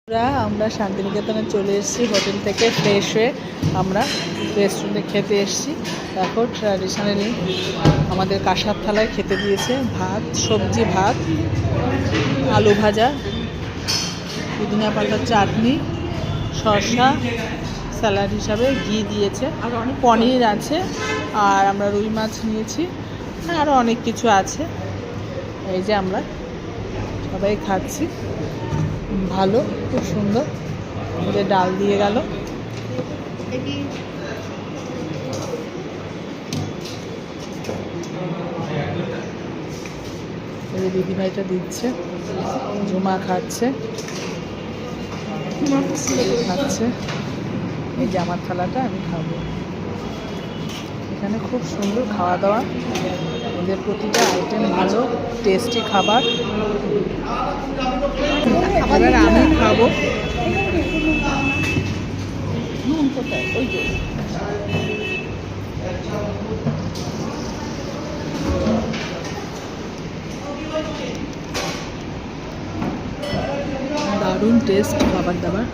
আমরা শান্তিনিকেতনে চলে এসেছি হোটেল থেকে ফ্রেশ হয়ে আমরা রেস্টুরেন্টে খেতে এসেছি। এখন ট্র্যাডিশনালি আমাদের কাঁসার থালায় খেতে দিয়েছে ভাত, সবজি ভাত, আলু ভাজা, পুদিনা পাতার চাটনি, শসা, স্যালাড হিসাবে ঘি দিয়েছে, আর অনেক পনির আছে, আর আমরা রুই মাছ নিয়েছি, আরও অনেক কিছু আছে। এই যে আমরা সবাই খাচ্ছি, ভালো, খুব সুন্দর। ওদের ডাল দিয়ে গেল, এই দিদিভাইটা দিচ্ছে, জুমা খাচ্ছে। এই যে আমার থালাটা আমি খাবো। এখানে খুব সুন্দর খাওয়া দাওয়া, ওদের প্রতিটা আইটেম ভালো, টেস্টি খাবার। এবার আমি খাবো। নুন কোথায়? ওই যে দারুণ টেস্ট খাবার দাবার।